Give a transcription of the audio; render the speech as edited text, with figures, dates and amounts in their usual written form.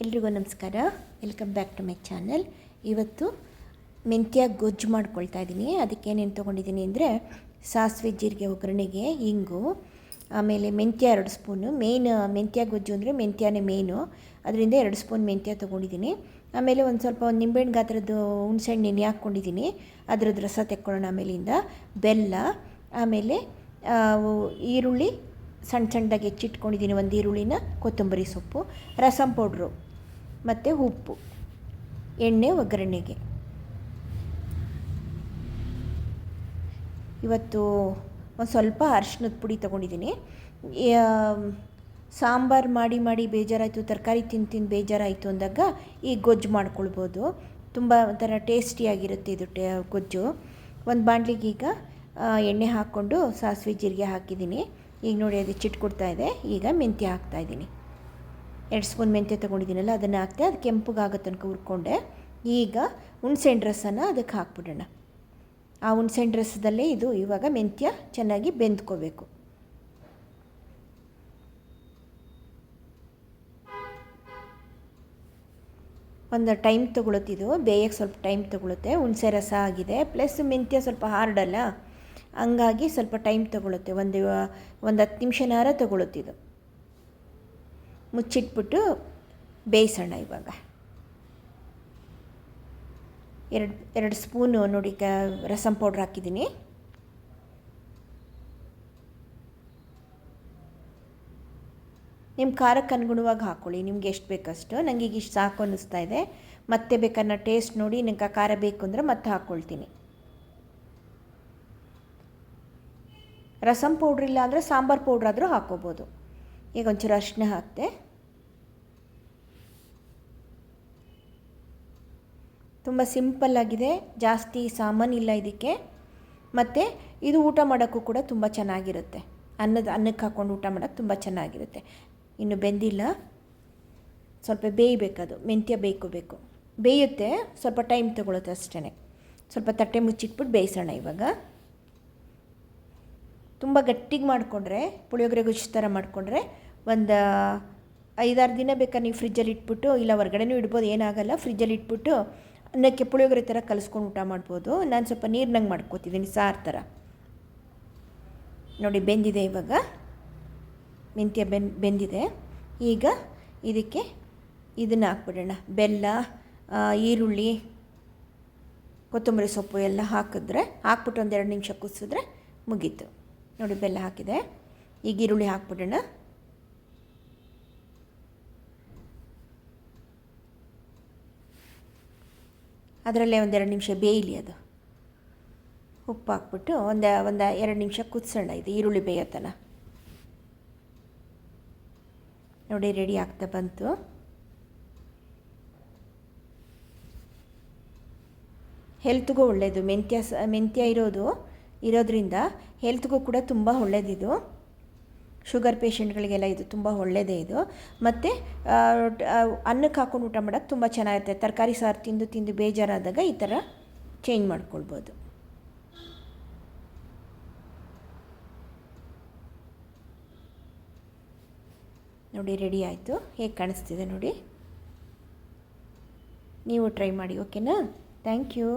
ಎಲ್ರಿಗೂ ನಮಸ್ಕಾರ. Welcome back to my channel. ಇವತ್ತು ಮೆಂತ್ಯ ಗೊಜ್ಜು ಮಾಡ್ಕೊಳ್ತಾ ಇದ್ದೀನಿ. ಅದಕ್ಕೆ ಏನೇನು ತೊಗೊಂಡಿದ್ದೀನಿ ಅಂದರೆ ಸಾಸಿವೆ ಜೀರಿಗೆ ಒಗ್ಗರಣೆಗೆ, ಇಂಗು, ಆಮೇಲೆ ಮೆಂತ್ಯ 2 ಸ್ಪೂನು. ಮೆಂತ್ಯ ಗೊಜ್ಜು ಅಂದರೆ ಮೆಂತ್ಯನೇ ಮೇಯ್ನು, ಅದರಿಂದ 2 ಸ್ಪೂನ್ ಮೆಂತ್ಯ ತೊಗೊಂಡಿದ್ದೀನಿ. ಆಮೇಲೆ ಒಂದು ಸ್ವಲ್ಪ ನಿಂಬೆಹಣ್ಣು ಗಾತ್ರದ್ದು ಹುಣಸೆಹಣ್ಣು ನೆನೆ ಹಾಕ್ಕೊಂಡಿದ್ದೀನಿ, ಅದರದ್ದು ರಸ ತೆಕ್ಕೊಳ್ಳೋಣ. ಆಮೇಲಿಂದ ಬೆಲ್ಲ, ಆಮೇಲೆ ಈರುಳ್ಳಿ ಸಣ್ಣ ಸಣ್ಣದಾಗಿ ಹೆಚ್ಚಿಟ್ಕೊಂಡಿದ್ದೀನಿ, ಒಂದು ಈರುಳ್ಳಿನ, ಕೊತ್ತಂಬರಿ ಸೊಪ್ಪು, ರಸಂ ಪೌಡ್ರು ಮತ್ತು ಉಪ್ಪು, ಎಣ್ಣೆ ಒಗ್ಗರಣೆಗೆ. ಇವತ್ತು ಒಂದು ಸ್ವಲ್ಪ ಅರಿಶಿನದ ಪುಡಿ ತೊಗೊಂಡಿದ್ದೀನಿ. ಸಾಂಬಾರು ಮಾಡಿ ಮಾಡಿ ಬೇಜಾರಾಯಿತು, ತರಕಾರಿ ತಿಂದು ಬೇಜಾರಾಯಿತು ಅಂದಾಗ ಈ ಗೊಜ್ಜು ಮಾಡ್ಕೊಳ್ಬೋದು. ತುಂಬ ಒಂಥರ ಟೇಸ್ಟಿಯಾಗಿರುತ್ತೆ ಇದು ಗೊಜ್ಜು. ಒಂದು ಬಾಣಲಿಗೆ ಈಗ ಎಣ್ಣೆ ಹಾಕ್ಕೊಂಡು ಸಾಸಿವೆ ಜೀರಿಗೆ ಹಾಕಿದ್ದೀನಿ. ಈಗ ನೋಡಿ ಅದು ಚಿಟ್ಕೊಡ್ತಾ ಇದೆ. ಈಗ ಮೆಂತ್ಯ ಹಾಕ್ತಾಯಿದ್ದೀನಿ. 2 ಸ್ಪೂನ್ ಮೆಂತ್ಯ ತೊಗೊಂಡಿದ್ದೀನಲ್ಲ ಅದನ್ನು ಹಾಕ್ತೆ, ಅದು ಕೆಂಪುಗಾಗೋ ತನಕ ಹುರ್ಕೊಂಡೆ. ಈಗ ಹುಣಸೆಹಣ್ಣು ರಸನ ಅದಕ್ಕೆ ಹಾಕ್ಬಿಡೋಣ. ಆ ಹುಣಸೆಹಣ್ಣು ರಸದಲ್ಲೇ ಇದು ಇವಾಗ ಮೆಂತ್ಯ ಚೆನ್ನಾಗಿ ಬೆಂದ್ಕೋಬೇಕು. ಒಂದು ಟೈಮ್ ತೊಗೊಳುತ್ತಿದ್ದು, ಬೇಯಕ್ಕೆ ಸ್ವಲ್ಪ ಟೈಮ್ ತೊಗೊಳುತ್ತೆ. ಹುಣಸೆ ರಸ ಆಗಿದೆ, ಪ್ಲಸ್ ಮೆಂತ್ಯ ಸ್ವಲ್ಪ ಹಾರ್ಡಲ್ಲ, ಹಂಗಾಗಿ ಸ್ವಲ್ಪ ಟೈಮ್ ತೊಗೊಳುತ್ತೆ. ಒಂದು 10 ನಿಮಿಷನಾರ ತೊಗೊಳುತ್ತಿದ್ದು. ಮುಚ್ಚಿಟ್ಬಿಟ್ಟು ಬೇಯಿಸೋಣ. ಇವಾಗ 2 ಸ್ಪೂನು ನೋಡಿ ರಸಂ ಪೌಡ್ರ್ ಹಾಕಿದ್ದೀನಿ. ನಿಮ್ಮ ಖಾರಕ್ಕೆ ಅನುಗುಣವಾಗಿ ಹಾಕ್ಕೊಳ್ಳಿ, ನಿಮ್ಗೆ ಎಷ್ಟು ಬೇಕಷ್ಟು. ನನಗೆ ಈಗ ಇಷ್ಟು ಸಾಕು ಅನ್ನಿಸ್ತಾ ಇದೆ. ಮತ್ತೆ ಬೇಕಾದ್ರೆ ಟೇಸ್ಟ್ ನೋಡಿ ನನಗೆ ಖಾರ ಬೇಕು ಅಂದರೆ ಮತ್ತೆ ಹಾಕ್ಕೊಳ್ತೀನಿ. ರಸಂ ಪೌಡ್ರ್ ಇಲ್ಲ ಅಂದರೆ ಸಾಂಬಾರು ಪೌಡ್ರ್ ಆದರೂ ಹಾಕ್ಕೋಬೋದು. ಈಗ ಒಂಚೂರು ಅರಿಶಿನ ಹಾಕ್ತೆ. ತುಂಬ ಸಿಂಪಲ್ಲಾಗಿದೆ, ಜಾಸ್ತಿ ಸಾಮಾನಿಲ್ಲ ಇದಕ್ಕೆ. ಮತ್ತು ಇದು ಊಟ ಮಾಡೋಕ್ಕೂ ಕೂಡ ತುಂಬ ಚೆನ್ನಾಗಿರುತ್ತೆ. ಅನ್ನಕ್ಕೆ ಹಾಕ್ಕೊಂಡು ಊಟ ಮಾಡೋಕ್ಕೆ ತುಂಬ ಚೆನ್ನಾಗಿರುತ್ತೆ. ಇನ್ನು ಬೆಂದಿಲ್ಲ, ಸ್ವಲ್ಪ ಬೇಯಬೇಕದು. ಮೆಂತ್ಯ ಬೇಯಬೇಕು, ಬೇಯುತ್ತೆ, ಸ್ವಲ್ಪ ಟೈಮ್ ತೊಗೊಳುತ್ತೆ ಅಷ್ಟೇ. ಸ್ವಲ್ಪ ತಟ್ಟೆ ಮುಚ್ಚಿಟ್ಬಿಟ್ಟು ಬೇಯಿಸೋಣ. ಇವಾಗ ತುಂಬ ಗಟ್ಟಿಗೆ ಮಾಡಿಕೊಂಡ್ರೆ, ಪುಳಿಯೋಗರೆ ಗೊಜ್ಜು ಥರ ಮಾಡಿಕೊಂಡ್ರೆ ಒಂದು 5-6 ದಿನ ಬೇಕಾದ್ರೆ ನೀವು ಫ್ರಿಜ್ಜಲ್ಲಿ ಇಟ್ಬಿಟ್ಟು, ಇಲ್ಲ ಹೊರಗಡೆನೂ ಇಡ್ಬೋದು, ಏನಾಗಲ್ಲ. ಫ್ರಿಜ್ಜಲ್ಲಿ ಇಟ್ಬಿಟ್ಟು ಅನ್ನಕ್ಕೆ ಪುಳಿಯೋಗರೆ ಥರ ಕಲಿಸ್ಕೊಂಡು ಊಟ ಮಾಡ್ಬೋದು. ನಾನು ಸ್ವಲ್ಪ ನೀರಿನಂಗೆ ಮಾಡ್ಕೊತಿದ್ದೀನಿ, ಸಾರು ಥರ. ನೋಡಿ ಬೆಂದಿದೆ. ಇವಾಗ ಮೆಂತ್ಯ ಬೆಂದಿದೆ. ಈಗ ಇದಕ್ಕೆ ಇದನ್ನು ಹಾಕ್ಬಿಡೋಣ. ಬೆಲ್ಲ, ಈರುಳ್ಳಿ, ಕೊತ್ತಂಬರಿ ಸೊಪ್ಪು ಎಲ್ಲ ಹಾಕ್ಬಿಟ್ಟು ಒಂದು 2 ನಿಮಿಷ ಕುದಿಸಿದ್ರೆ ಮುಗೀತು. ನೋಡಿ ಬೆಲ್ಲ ಹಾಕಿದೆ. ಈಗ ಈರುಳ್ಳಿ ಹಾಕ್ಬಿಡೋಣ. ಅದರಲ್ಲೇ 1-2 ನಿಮಿಷ ಬೇಯಲಿ ಅದು. ಉಪ್ಪು ಹಾಕ್ಬಿಟ್ಟು ಒಂದು 2 ನಿಮಿಷ ಕುದಿಸೋಣ. ಇದು ಈರುಳ್ಳಿ ಬೇಯತ್ತನ. ನೋಡಿ ರೆಡಿ ಆಗ್ತಾ ಬಂತು. ಹೆಲ್ತ್ಗೂ ಒಳ್ಳೆಯದು. ಮೆಂತ್ಯ ಇರೋದ್ರಿಂದ ಹೆಲ್ತ್ಗೂ ಕೂಡ ತುಂಬ ಒಳ್ಳೆಯದಿದು. ಶುಗರ್ ಪೇಷಂಟ್ಗಳಿಗೆಲ್ಲ ಇದು ತುಂಬ ಒಳ್ಳೆಯದೇ ಇದು. ಮತ್ತು ಅನ್ನಕ್ಕೆ ಹಾಕ್ಕೊಂಡು ಊಟ ಮಾಡೋಕ್ಕೆ ತುಂಬ ಚೆನ್ನಾಗಿರುತ್ತೆ. ತರಕಾರಿ ಸಾರು ತಿಂದು ಬೇಜಾರಾದಾಗ ಈ ಥರ ಚೇಂಜ್ ಮಾಡ್ಕೊಳ್ಬೋದು. ನೋಡಿ ರೆಡಿ ಆಯಿತು. ಹೇಗೆ ಕಾಣಿಸ್ತಿದೆ ನೋಡಿ. ನೀವು ಟ್ರೈ ಮಾಡಿ, ಓಕೆನಾ? Thank you.